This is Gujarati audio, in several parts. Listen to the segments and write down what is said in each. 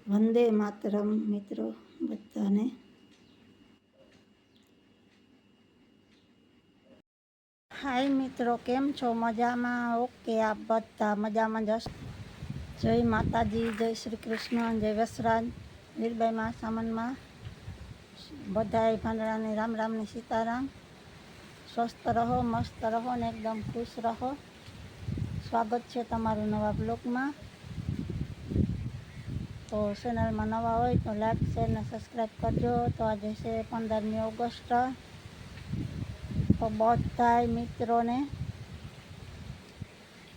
વંદે માતરમ મિત્રો બધાને. હાય મિત્રો, કેમ છો? મજામાં? ઓકે, આપ બધા મજામાં જશ. જય માતાજી, જય શ્રી કૃષ્ણ, જય વસરાજ, વીરબાઈમાં સામનમાં બધાય ભાંડરાને રામ રામની સીતારામ. સ્વસ્થ રહો, મસ્ત રહો ને એકદમ ખુશ રહો. સ્વાગત છે તમારું નવા બ્લોગમાં. તો ચેનલમાં નવા હોય તો લાઈક શેર ને સબસ્ક્રાઈબ કરજો. તો આજે છે 15મી ઓગસ્ટ. તો બધાય મિત્રોને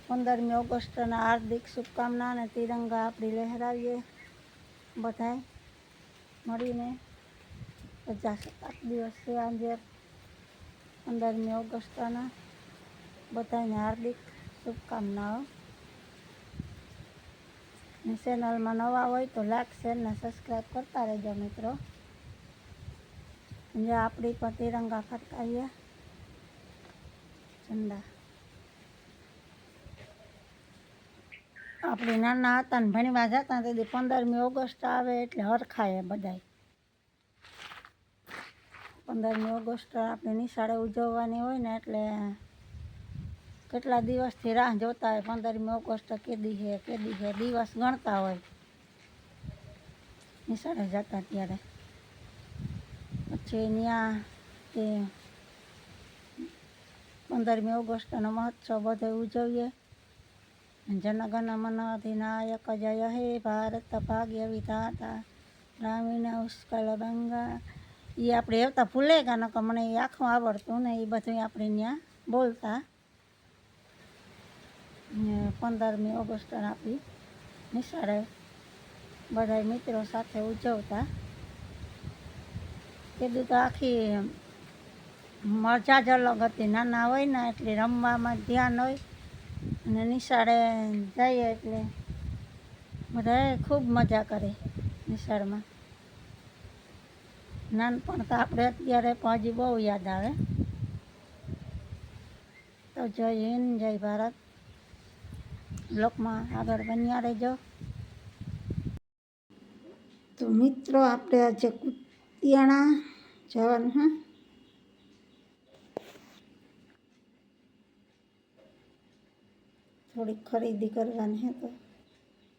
15મી ઓગસ્ટના હાર્દિક શુભકામના અને તિરંગા આપણી લહેરાવીએ બધાય મળીને. 50 દિવસ છે આજે 15મી ઓગસ્ટના. બધાને હાર્દિક શુભકામનાઓ. ચેનલમાં નવા હોય તો લાઈક શેર ને સબસ્ક્રાઈબ કરતા રહેજો મિત્રો. જે આપણી પર તિરંગા ફરકાવીએ ઝંડા. આપણે નાના હતા ને ભણવા જતા તેથી 15મી ઓગસ્ટ આવે એટલે હરખાય બધાય. 15મી ઓગસ્ટ આપણે નિશાળે ઉજવવાની હોય ને એટલે કેટલા દિવસથી રાહ જોતા હોય. 15મી ઓગસ્ટ કેદી છે દિવસ ગણતા હોય નિશાળે જતા ત્યારે. પછી ત્યાં તે 15મી ઓગસ્ટનો મહોત્સવ બધો ઉજવીએ. જનગણ મન અધિનાયક જય હે ભારત ભાગ્ય વિધાતા ગ્રામીણ ઉષ્કળ બંગા. એ આપણે એવતા ભૂલે ગયા નકર મને એ આખું આવડતું ને એ બધું આપણે ત્યાં બોલતા. 15મી ઓગસ્ટ આપણી નિશાળે બધા મિત્રો સાથે ઉજવતા. કીધું તો આખી મજા જ અલગ હતી. નાના હોય ને એટલે રમવામાં ધ્યાન હોય અને નિશાળે જઈએ એટલે બધાએ ખૂબ મજા કરે નિશાળમાં. નાનપણ તો આપણે અત્યારે પણ હજી બહુ યાદ આવે. તો જય હિન્દ, જય ભારત. બ્લોગમાં આગળ બન્યા રહેજો. તો મિત્રો આપણે આજે કુતિયાણા જવાનું હા. થોડીક ખરીદી કરવાની હે તો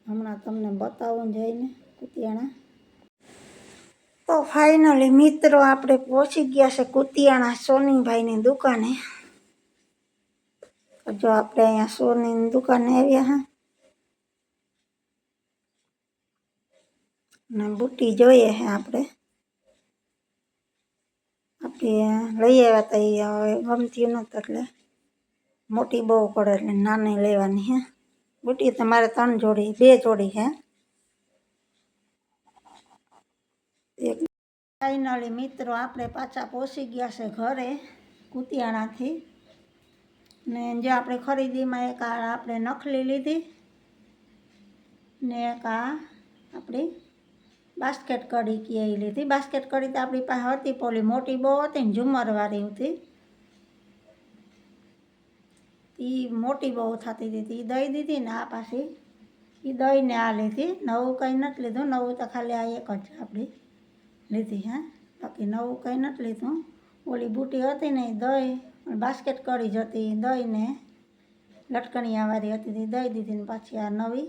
હમણાં તમને બતાવું જઈને કુતિયાણા. તો ફાઇનલી મિત્રો આપણે પહોંચી ગયા છે કુતિયાણા સોનીભાઈની દુકાને. જો આપણે અહીંયા સોનીની દુકાને આવ્યા હા ને બુટ્ટી જોઈએ છે આપણે લઈ આવ્યા હતા. એ હવે ગમતી નહોતું એટલે મોટી બહુ પડે એટલે નાની લેવાની હે. બુટ્ટી તમારે 3 જોડી 2 જોડી હે. ફાઇનલી મિત્રો આપણે પાછા પહોંચી ગયા છે ઘરે કુતિયાણાથી. ને જે આપણે ખરીદીમાં એક આપણે નખલી લીધી ને એક આપણી બાસ્કેટ કડી કે લીધી. બાસ્કેટ કડી તો આપણી પાસે હતી પોલી મોટી બહુ હતી ને ઝુમરવાળી હતી. એ મોટી બહુ થતી હતી એ દઈ દીધી ને આ પાછી એ દઈને આ લીધી. નવું કંઈ નથી લીધું. નવું તો ખાલી આ એક જ આપણી લીધી હા. બાકી નવું કંઈ નથી લીધું. ઓલી બુટી હતી ને એ દઈ બાસ્કેટ કડી જ હતી દઈને લટકણિયાવાળી હતી દઈ દીધી ને પાછી આ નવી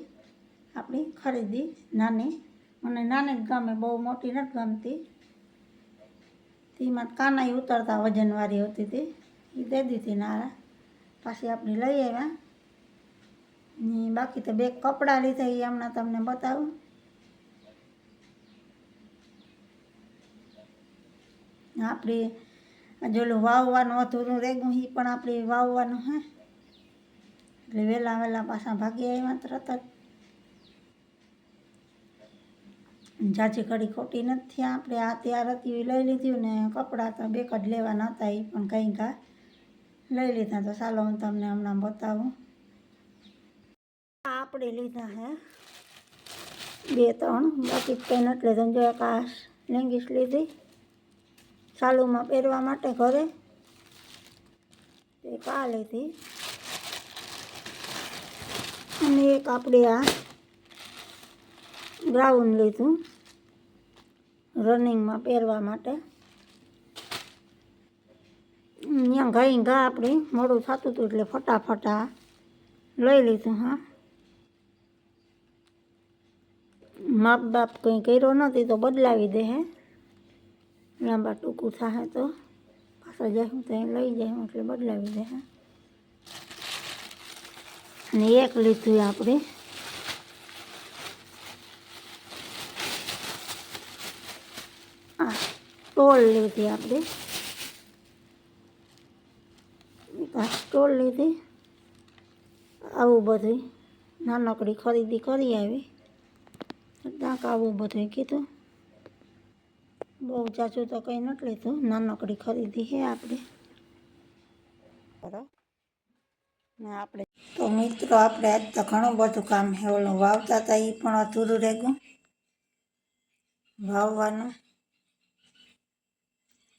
આપણી ખરીદી નાની. મને નાની જ ગમે, બહુ મોટી નથી ગમતી. તેમાં કાનાઈ ઉતરતા વજનવાળી હતી તે એ દઈ દીધી ને આ પાછી આપણે લઈ આવ્યા. બાકી તો 2 કપડાં લીધા એ હમણાં તમને બતાવું. આપણી જેલું વાવવાનું અધૂરું રેગું એ પણ આપણે વાવવાનું હે એટલે વહેલા પાછા ભાગી આવ્યા તરત જ. જાજી ઘડી ખોટી નથી થયા. આપણે આ ત્યાર હતી એ લઈ લીધું ને કપડાં તો 2 જ લેવાના હતા એ પણ કંઈ ઘા લઈ લીધા. તો ચાલો હું તમને હમણાં બતાવું. આપણે લીધા હે 2-3 બાકી કંઈ નથી લીધું. જો એક આ લેંગીસ લીધી ચાલુમાં પહેરવા માટે ઘરે. એક આ લીધી અને એક આપણે આ ગ્રાઉન લીધું રનિંગમાં પહેરવા માટે. અહીંયા ઘાઈ ઘા આપણી મોડું થતું હતું એટલે ફટાફટ લઈ લીધું. હા, માપ બાપ કંઈ કર્યો નથી તો બદલાવી દે. હે, લાંબા ટૂંકું થાય તો પાછા જાય તો લઈ જાય એટલે બદલાવી દે. હા, અને એક લીધું આપણે સ્ટોલ લીધી. આપણે સ્ટોલ લીધી. આવું બધું નાનકડી ખરીદી કરી આવી. ક્યાંક આવું બધું કીધું. બહુ જાજુ તો કંઈ નથી લીધું, નાનકડી ખરીદી છે આપણે. ને આપણે તો મિત્રો આપણે આજ તો ઘણું બધું કામ છે. ઓલું વાવતા હતા એ પણ અધૂરું રહી ગયું વાવવાનું,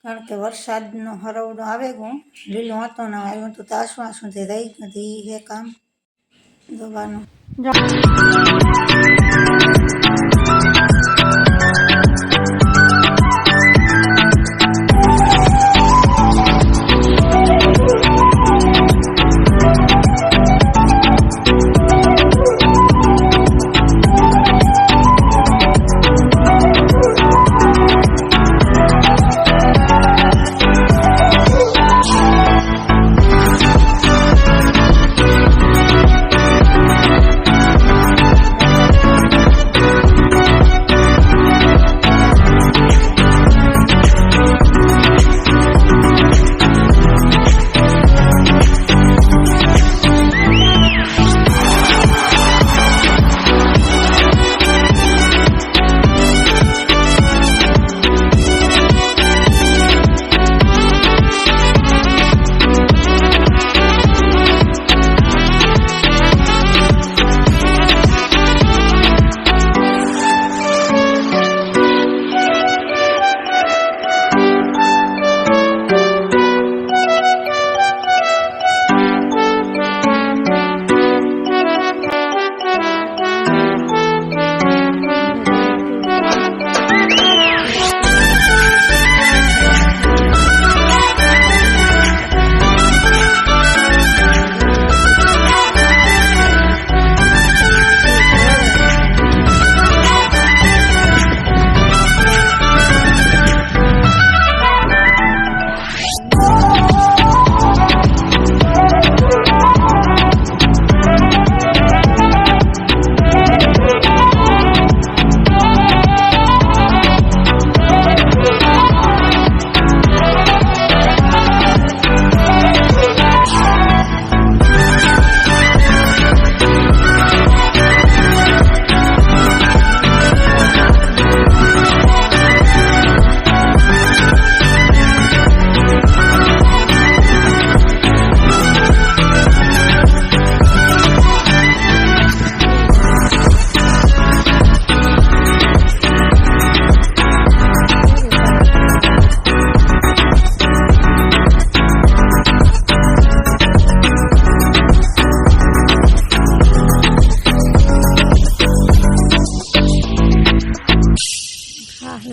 કારણ કે વરસાદનો હરવડો આવે ગયું. લીલું હતું ને આવ્યું તો તાસવા સુધી રહી ગયું. એ છે કામ દવાનું.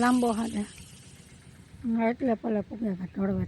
લાંબો હાલે એટલે ભલે પૂગે ઢળવે